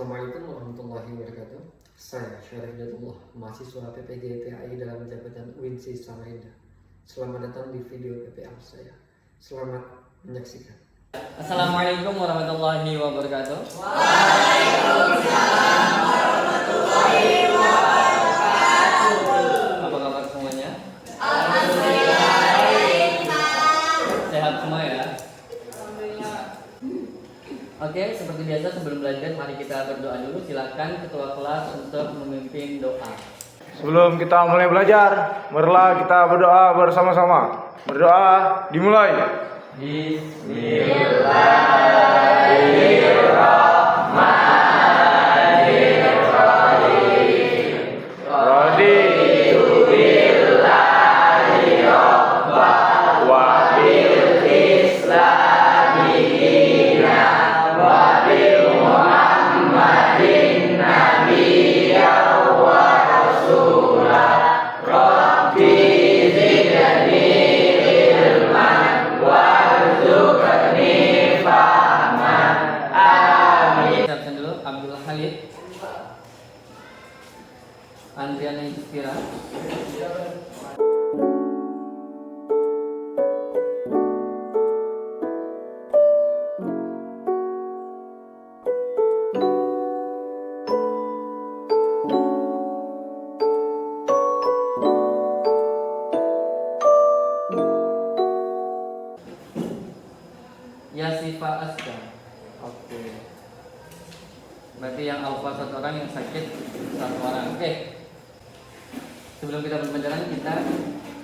Assalamualaikum warahmatullahi wabarakatuh. Saya Syarif Datullah, mahasiswa PPG TAI dalam jabatan Winsi Samarinda. Selamat datang di video PPL saya. Selamat menyaksikan. Assalamualaikum warahmatullahi wabarakatuh. Waalaikumsalam warahmatullahi wabarakatuh. Apa kabar semuanya? Alhamdulillah baik. Sehat semua ya? Oke, seperti biasa sebelum belajar mari kita berdoa dulu. Silakan ketua kelas untuk memimpin doa. Sebelum kita mulai belajar, marilah kita berdoa bersama-sama. Berdoa dimulai. Bismillahirrahmanirrahim. Raditu billahi rabba wa bil islami dina wa bi Muhammadin nabiyya wa rasulah. Rabbi zidni ilman warzuqni fahman. Amin. Siapkan dulu Abdul Khalid, Andriana Inspira. Yasifa Aska. Oke. Berarti yang alfa satu orang, yang sakit satu orang. Oke. Sebelum kita berbicara kita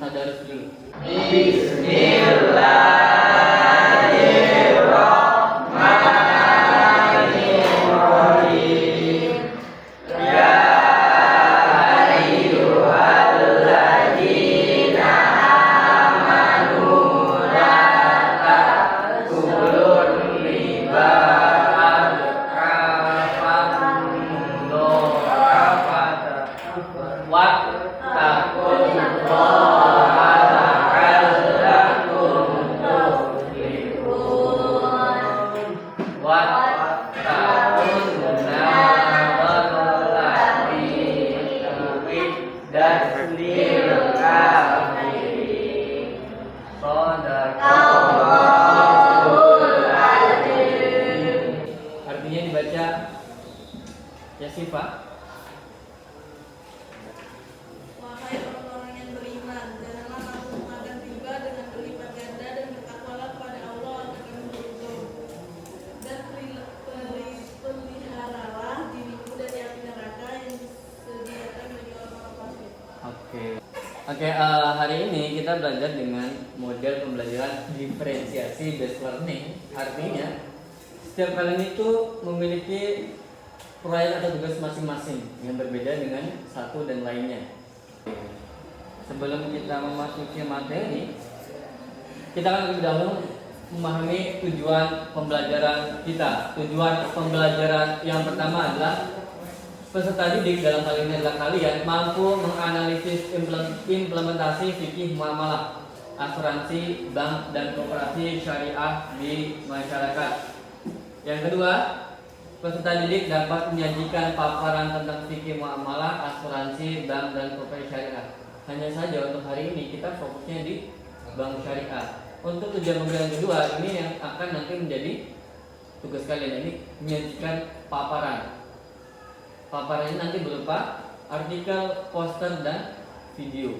tadarus dulu. Bismillahirrahmanirrahim. Ya ayyuhalladzina amanu la ta'kulur riba adhafan mudha'afatan wattaqullaha la'allakum tuflihun. Wattaqunna wallati tuwiddat lil kafirin. Shadaqallahul azim. Artinya dibaca Yasifa. Wahai orang-orang yang beriman, janganlah kamu memakan riba dengan berlipat ganda dan bertakwalah kepada Allah agar kamu beruntung. Dan peliharalah dirimu dari api neraka yang disediakan bagi orang-orang fasik. Oke, hari ini kita belajar dengan model pembelajaran diferensiasi based learning. Artinya setiap kalian itu memiliki proyek atau tugas masing-masing yang berbeda dengan satu dan lainnya. Sebelum kita memasuki materi, kita akan lebih dahulu memahami tujuan pembelajaran kita. Tujuan pembelajaran yang pertama adalah peserta didik, dalam hal ini adalah kalian, mampu menganalisis implementasi fikih muamalah, asuransi, bank, dan koperasi syariah di masyarakat. Yang kedua, peserta didik dapat menyajikan paparan tentang fikih muamalah, asuransi, bank, dan koperasi syariah. Hanya saja untuk hari ini kita fokusnya di bank syariah. Untuk tujuan pembelajaran kedua ini yang akan nanti menjadi tugas kalian, ini menyajikan paparan. Paparan ini nanti berupa artikel, poster, dan video.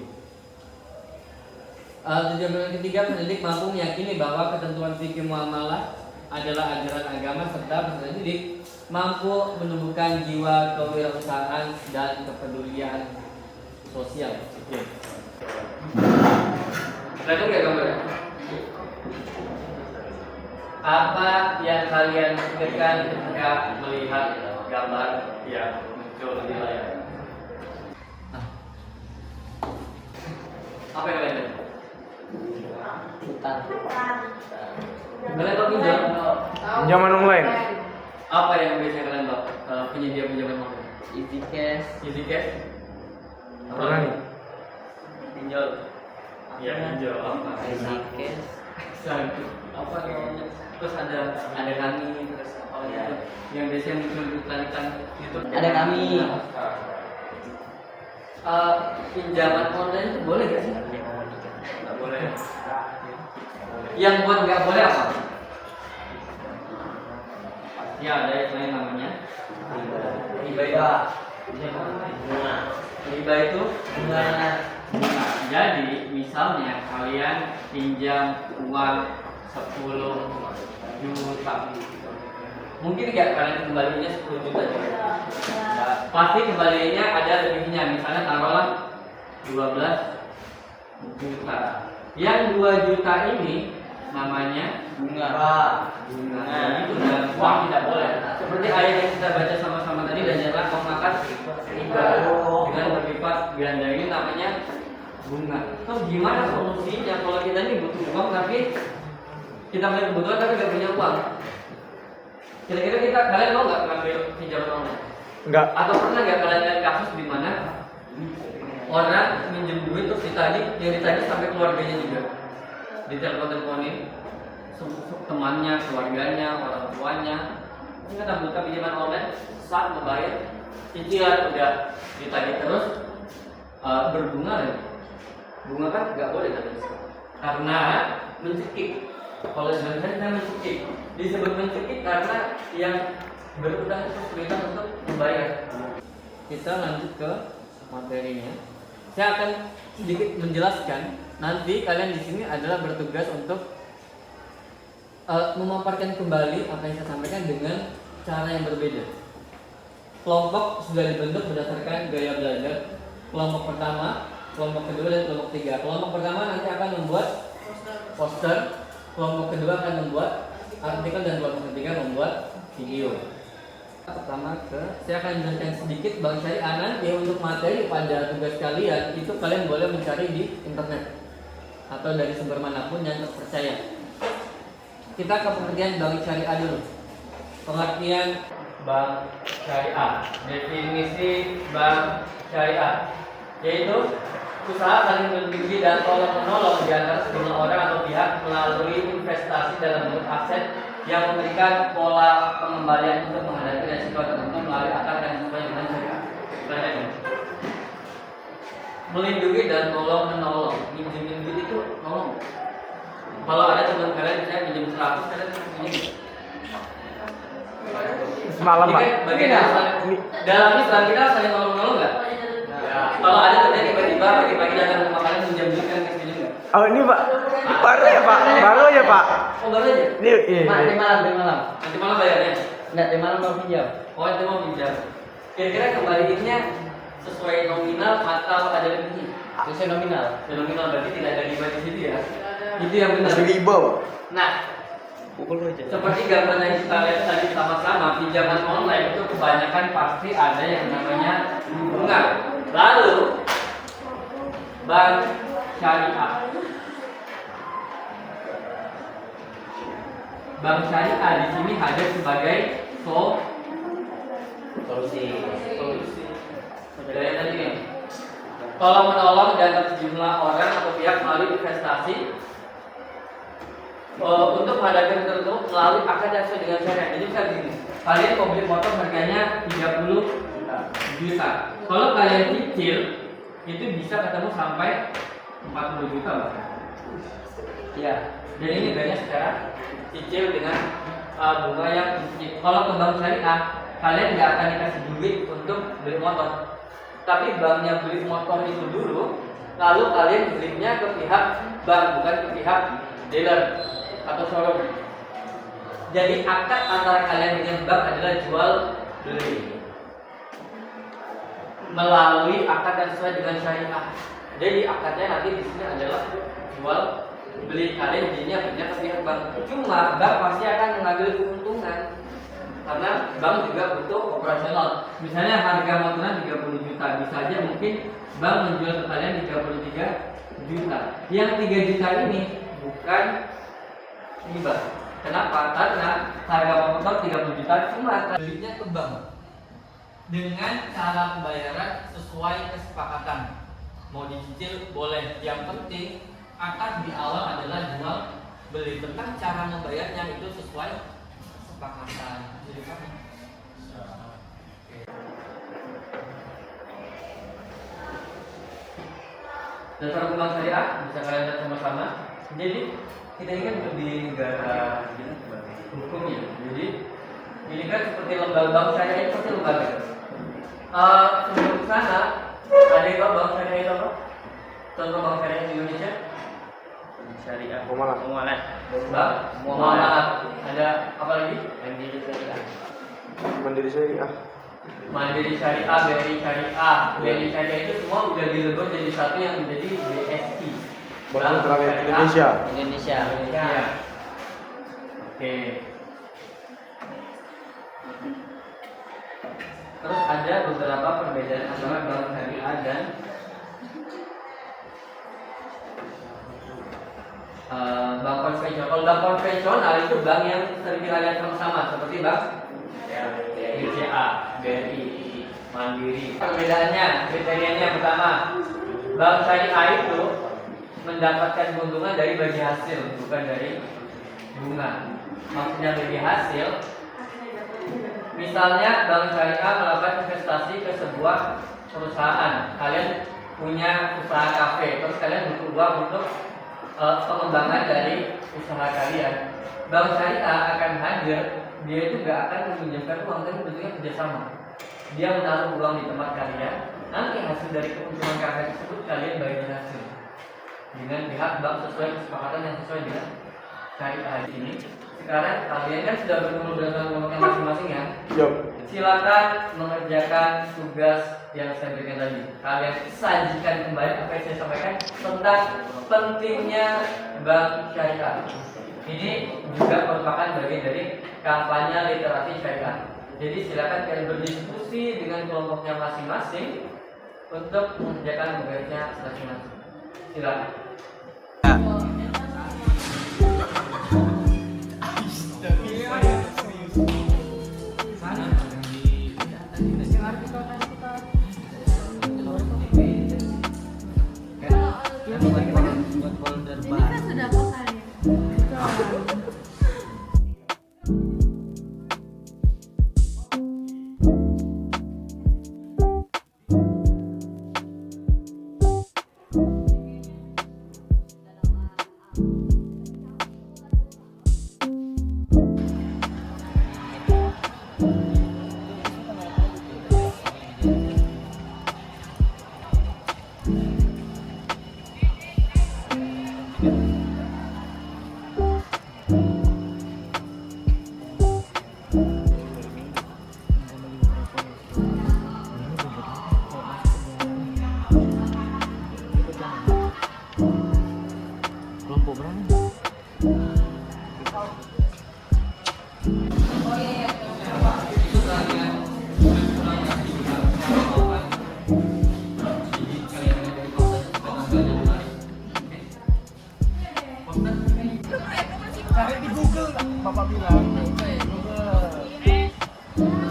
Tujuan pembelajaran ketiga, pendidik mampu meyakini bahwa ketentuan fikih muamalah adalah ajaran agama, serta peserta didik mampu menumbuhkan jiwa kewirausahaan dan kepedulian sosial. Oke. Kelihatan nggak gambarnya? Apa yang kalian pikirkan ketika melihat gambar yang muncul di layar? Apa yang kalian lihat? Kalian tahu pinjam? Pinjaman online. Apa yang biasanya kalian tahu? Penyedia pinjaman online? Easy cash. Easy cash? Apa Apa lagi? nih? Pinjol. Ya pinjol apa? Easy cash. apa namanya, terus ada kami, terus apa gitu yang biasanya muncul di iklan YouTube. Ada kami. Pinjaman online itu boleh gak sih? Nggak boleh. Yang buat nggak boleh apa? Ya ada yang lain namanya riba. Riba itu bunga. Jadi misalnya kalian pinjam uang 10 juta, mungkin nggak kalian kembalinya 10 juta juga? Nah, pasti kembalinya ada lebihnya. Misalnya taruhlah 12 juta. Yang 2 juta ini namanya bunga. Nah, itu dalam uang tidak boleh. Seperti ayat yang kita baca sama-sama tadi, dan janganlah kau makan riba dengan berlipat ganda, ini namanya bunga. Terus gimana solusinya kalau kita ini butuh uang tapi kita punya kebutuhan tapi nggak punya uang? Kira-kira kalian mau nggak ngambil pinjaman online? Enggak. Atau pernah nggak kalian lihat kasus di mana orang minjem duit terus yang ditagih sampai keluarganya juga, ditelepon-teleponin temannya, keluarganya, orang tuanya. Kita buka pinjaman online, saat membayar cicilan udah ditagih terus, berbunga lagi. Bunga kan nggak boleh tadi, karena mencekik. Kalau sebenarnya kita mencekik, disebut mencekik karena yang berutang itu perintah untuk membayar. Kita lanjut ke materinya. Saya akan sedikit menjelaskan. Nanti kalian di sini adalah bertugas untuk memaparkan kembali apa yang saya sampaikan dengan cara yang berbeda. Kelompok sudah dibentuk berdasarkan gaya belajar. Kelompok pertama, kelompok kedua, dan kelompok tiga. Kelompok pertama nanti akan membuat poster, kelompok kedua akan membuat artikel, dan kelompok ketiga membuat video. Pertama saya akan menjelaskan sedikit Bank Syariah. Nanti untuk materi pada tugas kalian itu kalian boleh mencari di internet atau dari sumber manapun yang terpercaya. Kita ke pengertian Bank Syariah dulu. Pengertian Bank Syariah. Definisi Bank Syariah yaitu usaha saling melindungi dan tolong menolong di antara sejumlah orang atau pihak melalui investasi dalam bentuk aset yang memberikan pola pengembalian untuk menghadapi resiko tertentu melalui akad yang sesuai dengan syariat. Melindungi dan tolong menolong. Minjemin duit itu nolong. Kalau ada teman kalian saya pinjam 100, kalian pinjam Semalam, Pak. Bagian dalam Islam kita saling nolong nggak? Kalau ada terjadi tiba-tiba pagi-pagi datang ke rumah kalian pinjam duit, kan pinjam nggak? Oh ini Pak, baru ya Pak, baru ya Pak. Oh baru aja? Nanti malam. Nanti malam bayarnya? Nanti malam mau pinjam. Oh itu mau pinjam. Kira-kira kembaliinnya sesuai nominal atau ada lebihnya? Sesuai nominal. Nominal berarti tidak ada riba di situ ya? Itu yang benar. Riba. Nah, seperti gambar yang kita lihat tadi sama-sama, pinjaman online itu kebanyakan pasti ada yang namanya bunga. Lalu Bank Syariah. Bank Syariah di sini hadir sebagai solusi. Dari tadi nih, tolong menolong dan sejumlah orang atau pihak melalui investasi untuk menghadapi tertentu melalui akad yang sesuai dengan syariat. Jadi misalnya begini, kalian mau beli motor harganya 30 juta. Kalau kalian cicil itu bisa ketemu sampai 40 juta bahkan. Ya, dan ini banyak secara cicil dengan bunga yang cicil. Kalau ke bank syariah, kalian nggak akan dikasih duit untuk beli motor, tapi banknya beli motor itu dulu, lalu kalian belinya ke pihak bank, bukan ke pihak dealer atau showroom. Jadi akad antara kalian dengan bank adalah jual beli melalui akad yang sesuai dengan syariah. Jadi akadnya nanti di sini adalah jual beli, kalian jadinya punya ke pihak bank. Cuma bank pasti akan mengambil keuntungan karena bank juga butuh operasional. Misalnya harga motornya 30 juta, bisa aja mungkin bank menjual ke kalian 33 juta. Yang 3 juta ini bukan riba. Kenapa? Karena harga motor 30 juta cuma belinya ke bank dengan cara pembayaran sesuai kesepakatan. Mau dicicil boleh, yang penting akad di awal adalah jual beli, tentang cara membayarnya itu sesuai kesepakatan. Jadi kan dasar hukum syariah bisa kalian lihat sama-sama. Jadi kita ini kan hidup di negara hukum ya. Jadi ini kan seperti lembaga bank syariah, seperti lembaga. Sebelum sana ada yang tahu bank syariah itu apa? Contoh bank syariah di Indonesia? Syariah. Muamalah. Bank muamalah. Ada apa lagi? Mandiri syariah. Mandiri syariah. Mandiri Syariah, BRI Syariah. BRI Syariah itu semua udah dilebur jadi satu yang menjadi BSI. Bank Rakyat Indonesia. Indonesia. Iya. Oke. Terus ada beberapa perbedaan antara bank syariah dan bank konvensional. Kalau bank konvensional itu bank yang sering kita lihat sama-sama seperti bank BCA, BRI, Mandiri. Perbedaannya, kriterianya pertama, bank syariah itu mendapatkan keuntungan dari bagi hasil, bukan dari bunga. Maksudnya bagi hasil, misalnya bank syariah melakukan investasi ke sebuah perusahaan. Kalian punya usaha kafe, terus kalian butuh uang untuk pengembangan dari usaha kalian. Bank syariah akan hadir, dia itu gak akan meminjamkan uang, tapi bentuknya kerjasama. Dia menaruh uang di tempat kalian, nanti hasil dari keuntungan kafe tersebut kalian bagi hasil dengan pihak bank sesuai kesepakatan yang sesuai dengan syariah ini. Sekarang kalian kan sudah bertemu dengan kelompoknya masing-masing ya. Yuk. Silakan mengerjakan tugas yang saya berikan tadi. Kalian sajikan kembali apa yang saya sampaikan tentang pentingnya bank syariah. Ini juga merupakan bagian dari kampanye literasi syariah. Jadi silakan kalian berdiskusi dengan kelompoknya masing-masing untuk mengerjakan tugasnya masing-masing. Silakan. Ini kan sudah kosannya. Cari di Google, Bapak bilang. Google.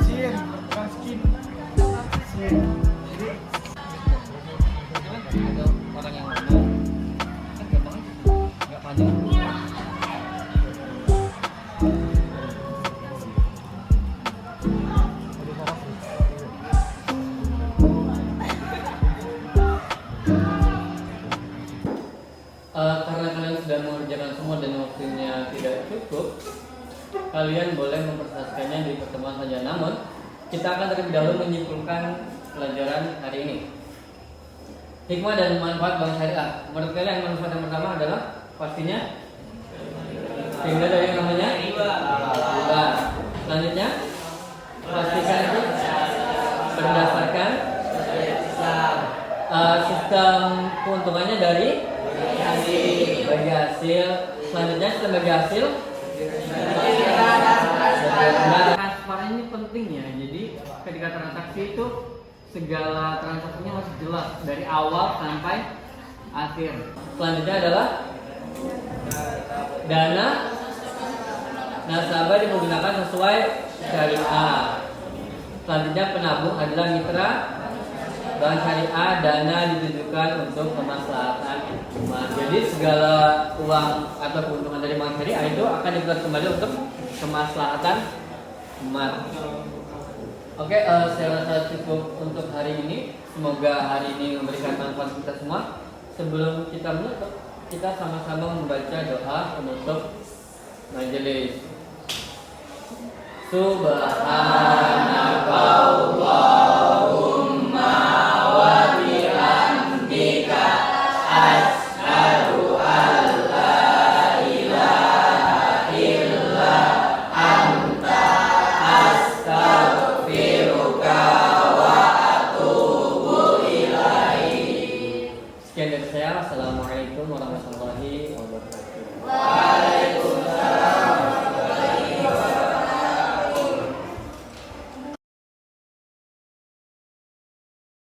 Sin, bukan skin. Sin. Jadi ada orang yang ngomong kan gampang nggak panjang. Karena kalian sudah mengerjakan semua dan waktunya tidak cukup, kalian boleh mempresentasikannya di pertemuan saja. Namun kita akan terlebih dahulu menyimpulkan pelajaran hari ini. Hikmah dan manfaat bank syariah. Menurut kalian manfaat yang pertama adalah pastinya sehingga dari yang namanya riba. Selanjutnya pastikan itu berdasarkan sistem keuntungannya dari bagi hasil. Selanjutnya sistem bagi hasil. Transparan ini penting ya. Jadi ketika transaksi itu segala transaksinya harus jelas dari awal sampai akhir. Selanjutnya adalah dana nasabah digunakan sesuai syariah. Selanjutnya penabung adalah mitra Bank syariah dana ditujukan untuk kemaslahatan umat. Jadi segala uang atau keuntungan dari bank syariah itu akan diputar kembali untuk kemaslahatan umat. Oke, saya rasa cukup untuk hari ini. Semoga hari ini memberikan manfaat kita semua. Sebelum kita menutup, kita sama-sama membaca doa penutup majelis. Subhan